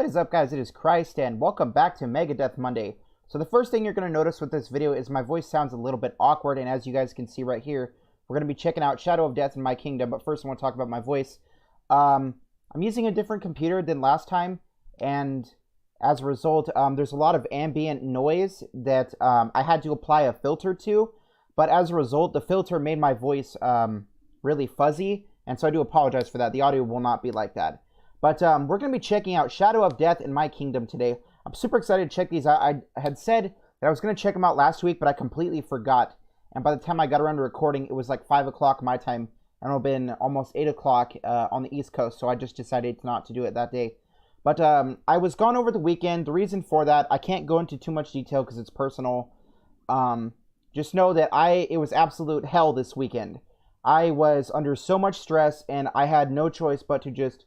What is up, guys? It is Christ, and welcome back to Megadeth Monday. So the first thing you're going to notice with this video is my voice sounds a little bit awkward, and as you guys can see right here, we're going to be checking out Shadow of Death in my kingdom, but first I want to talk about my voice. I'm using a different computer than last time, and as a result, there's a lot of ambient noise that I had to apply a filter to, but as a result, the filter made my voice really fuzzy, and so I do apologize for that. The audio will not be like that. But we're going to be checking out Shadow of Death in my kingdom today. I'm super excited to check these out. I had said that I was going to check them out last week, but I completely forgot. And by the time I got around to recording, it was like 5 o'clock my time, and it would have been almost 8 o'clock on the East Coast, so I just decided not to do it that day. But I was gone over the weekend. The reason for that, I can't go into too much detail because it's personal. Just know that it was absolute hell this weekend. I was under so much stress, and I had no choice but to just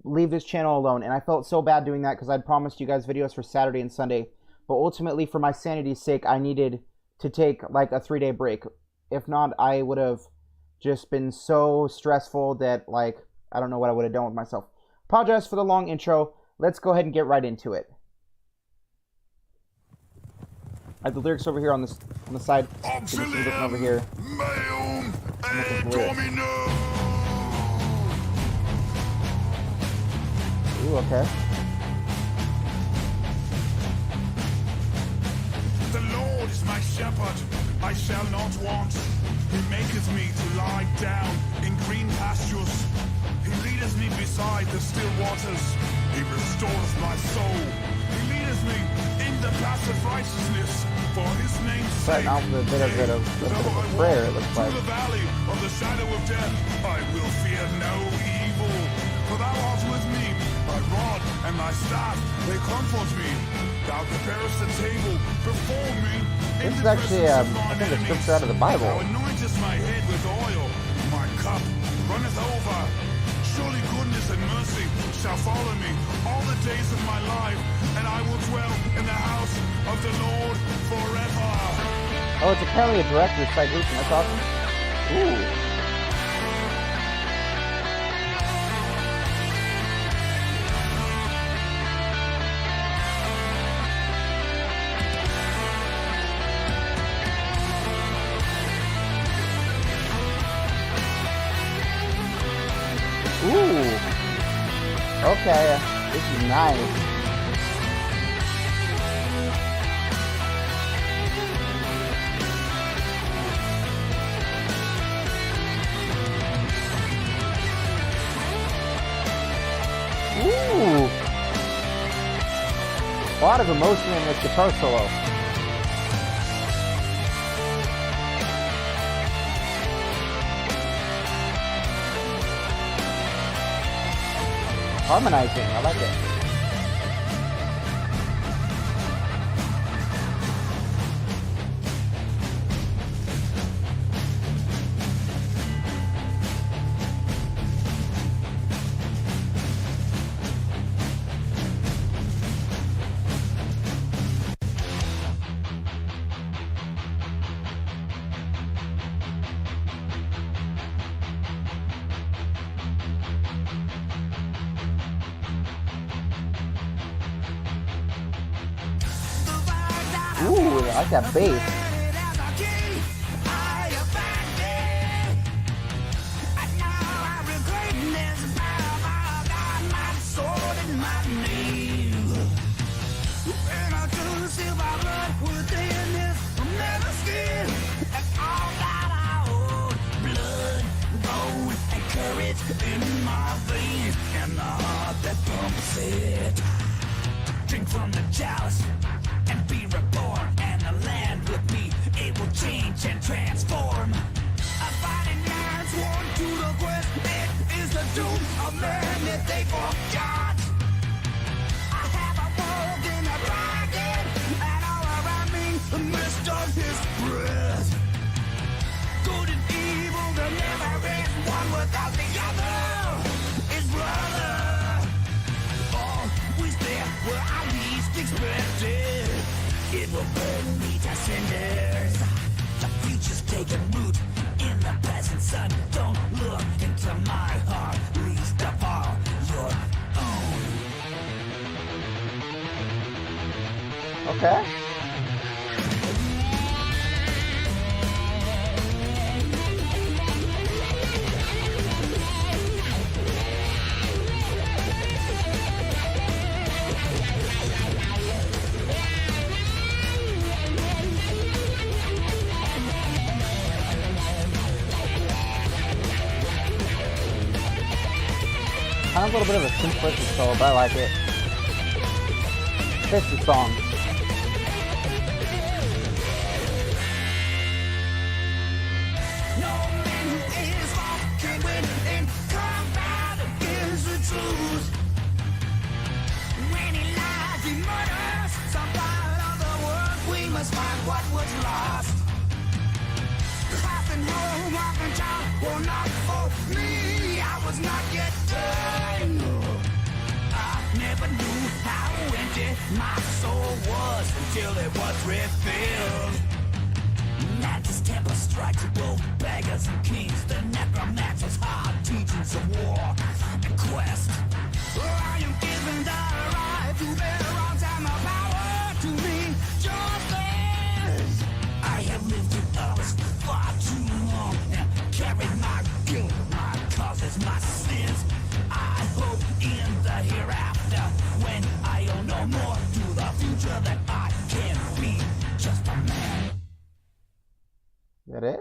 leave this channel alone, and I felt so bad doing that because I'd promised you guys videos for Saturday and Sunday, but ultimately for my sanity's sake I needed to take like a 3-day break. If not, I would have just been so stressful that like I don't know what I would have done with myself. Apologize for the long intro. Let's go ahead and get right into it. I have the lyrics over here on the side. So looking over here. Ooh, okay. The Lord is my shepherd, I shall not want. He maketh me to lie down in green pastures. He leadeth me beside the still waters. He restores my soul. He leadeth me in the path of righteousness for his name's sake. Now a bit of prayer, it looks like. Through the valley of the shadow of death, I will fear no evil. For thou art with me. Thy rod and thy staff, they comfort me. Thou preparest a table before me. This is actually, I think, a scripture out of the Bible. Thou anointest my head with oil. My cup runneth over. Surely goodness and mercy shall follow me all the days of my life, and I will dwell in the house of the Lord forever. Oh, it's apparently a director's citation. That's awesome. Ooh. Ooh. Okay, this is nice. Ooh. A lot of emotion in this guitar solo. Harmonizing, I like it. Ooh, I like that bass. Drink from the chalice and be reborn, and the land with me, it will change and transform. A fighting man's sworn to the quest, it is the doom of man that they forgot. I have awoke in a dragon, and all around me the mist of his breath. Good and evil, there never is one without the other. Is brother. Always there where I least expected. It will burn me to cinders. The future's taking root in the present sun. Don't look into my heart, least of all your own. Okay. Kind of a little bit of a simplistic solo, but I like it. It's the song. No man is walking with and combat against the truth. When he lies, he murders some part of the world. We must find what was lost. Passing home, walking child, well, not for me. I was not yet done. I never knew how empty my soul was until it was refilled. Mantis temper strikes both beggars and kings. The necromancer's hard teachings of war and quest. I am given the right to bear arms and the power to be justice. I have lived with others far too long and carried my guilt, my causes, my sins. I hope in the hereafter, when I owe no more to the future, that I can be just a man. Is that it?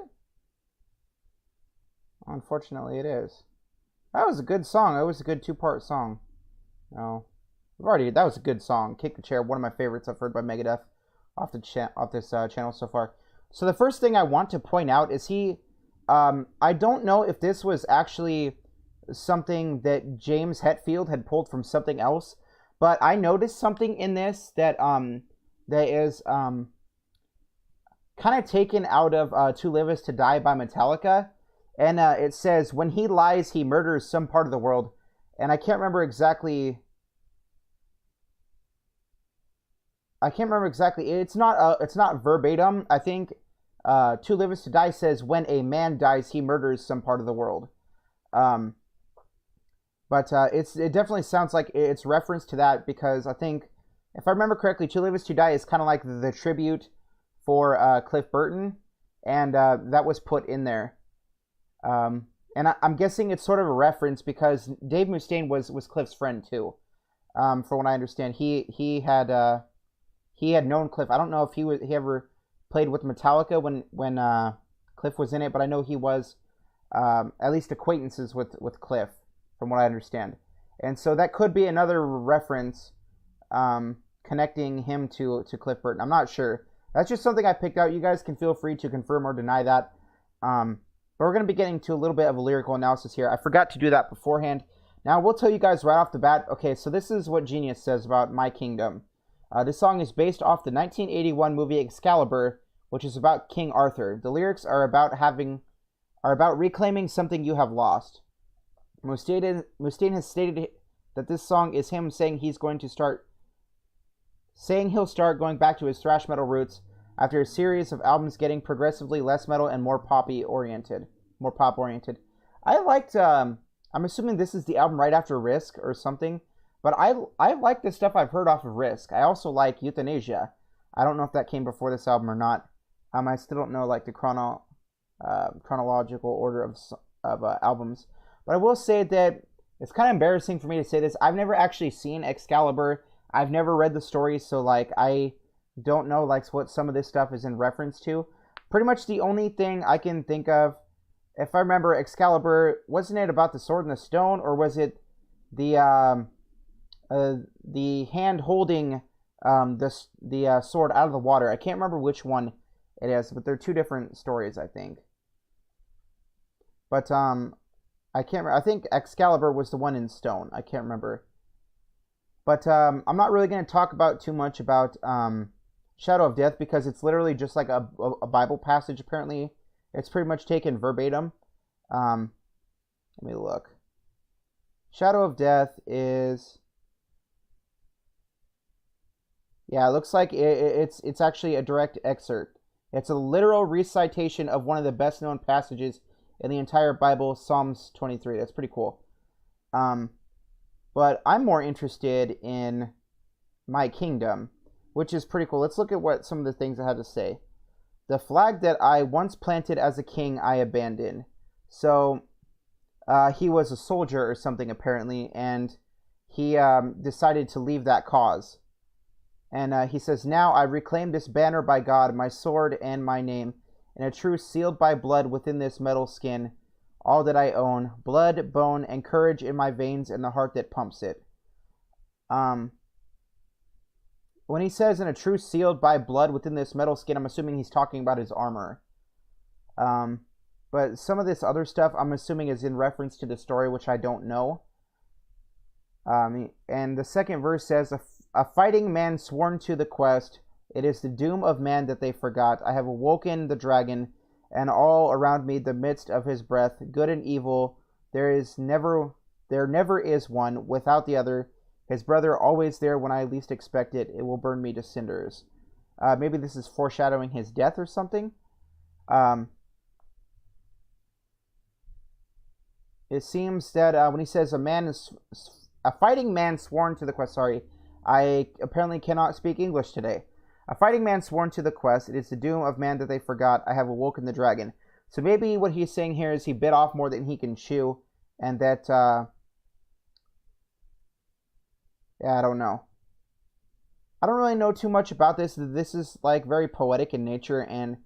Unfortunately, it is. That was a good song. It was a good two-part song. No, that was a good song. Kick the Chair, one of my favorites I've heard by Megadeth off this channel so far. So the first thing I want to point out is I don't know if this was actually something that James Hetfield had pulled from something else, but I noticed something in this that is kind of taken out of To Live Is To Die by Metallica. And it says, when he lies, he murders some part of the world. And I can't remember exactly. It's not verbatim. I think To Live Is To Die says, when a man dies, he murders some part of the world. But it definitely sounds like it's reference to that, because I think, if I remember correctly, To Live Is To Die is kind of like the tribute for Cliff Burton, and that was put in there. And I'm guessing it's sort of a reference because Dave Mustaine was Cliff's friend too. From what I understand, he had known Cliff. I don't know if he ever played with Metallica when Cliff was in it, but I know he was at least acquaintances with Cliff, from what I understand. And so that could be another reference connecting him to Cliff Burton. I'm not sure. That's just something I picked out. You guys can feel free to confirm or deny that. But we're going to be getting to a little bit of a lyrical analysis here. I forgot to do that beforehand. Now, we'll tell you guys right off the bat. Okay, so this is what Genius says about My Kingdom. This song is based off the 1981 movie Excalibur, which is about King Arthur. The lyrics are about reclaiming something you have lost. Mustaine has stated that this song is him saying he'll start going back to his thrash metal roots after a series of albums getting progressively less metal and more pop oriented. I liked, I'm assuming this is the album right after Risk or something, but I like the stuff I've heard off of Risk. I also like Euthanasia. I don't know if that came before this album or not. I still don't know like the chronological order of albums, but I will say that it's kind of embarrassing for me to say this. I've never actually seen Excalibur. I've never read the story, so like I don't know like what some of this stuff is in reference to. Pretty much the only thing I can think of, if I remember Excalibur, wasn't it about the sword and the stone, or was it the hand holding the sword out of the water? I can't remember which one it is, but they're two different stories, I think. But I can't remember. I think Excalibur was the one in stone. I can't remember. But I'm not really going to talk about too much about Shadow of Death, because it's literally just like a Bible passage, apparently. It's pretty much taken verbatim. Let me look. Shadow of Death is... Yeah, it looks like it's actually a direct excerpt. It's a literal recitation of one of the best-known passages in the entire Bible, Psalms 23. That's pretty cool. But I'm more interested in My Kingdom. which is pretty cool. Let's look at what some of the things I had to say. The flag that I once planted as a king, I abandoned. So he was a soldier or something apparently, and he decided to leave that cause. And he says, now I reclaim this banner by God, my sword and my name, and a truce sealed by blood within this metal skin, all that I own, blood, bone, and courage in my veins and the heart that pumps it. When he says in a truce sealed by blood within this metal skin, I'm assuming he's talking about his armor. But some of this other stuff I'm assuming is in reference to the story, which I don't know. And the second verse says, a fighting man sworn to the quest, it is the doom of man that they forgot. I have awoken the dragon, and all around me the midst of his breath, good and evil, there never is one without the other. His brother always there when I least expect it. It will burn me to cinders. Maybe this is foreshadowing his death or something. It seems that when he says a fighting man sworn to the quest. Sorry, I apparently cannot speak English today. A fighting man sworn to the quest. It is the doom of man that they forgot. I have awoken the dragon. So maybe what he's saying here is he bit off more than he can chew, and that yeah, I don't know. I don't really know too much about this. This is like very poetic in nature and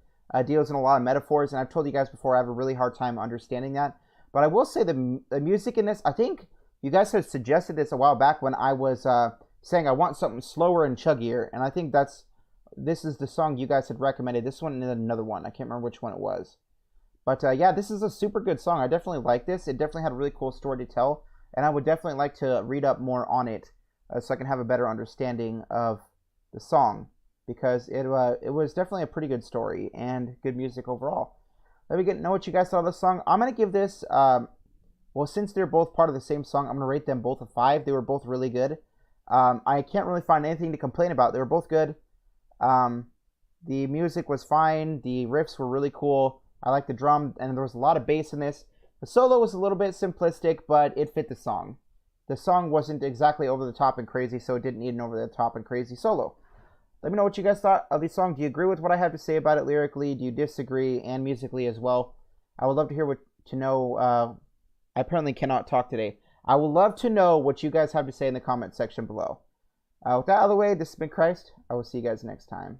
deals in a lot of metaphors. And I've told you guys before, I have a really hard time understanding that. But I will say the music in this, I think you guys had suggested this a while back when I was saying I want something slower and chuggier. And I think this is the song you guys had recommended. This one and another one. I can't remember which one it was. But yeah, this is a super good song. I definitely like this. It definitely had a really cool story to tell. And I would definitely like to read up more on it so I can have a better understanding of the song. Because it was definitely a pretty good story and good music overall. Let me know what you guys thought of the song. I'm going to give this, well, since they're both part of the same song, I'm going to rate them both a 5. They were both really good. I can't really find anything to complain about. They were both good. The music was fine. The riffs were really cool. I like the drum, and there was a lot of bass in this. The solo was a little bit simplistic, but it fit the song. The song wasn't exactly over the top and crazy, so it didn't need an over the top and crazy solo. Let me know what you guys thought of the song. Do you agree with what I have to say about it lyrically? Do you disagree? And musically as well? I would love to hear to know. I apparently cannot talk today. I would love to know what you guys have to say in the comment section below. With that out of the way, this has been Christ. I will see you guys next time.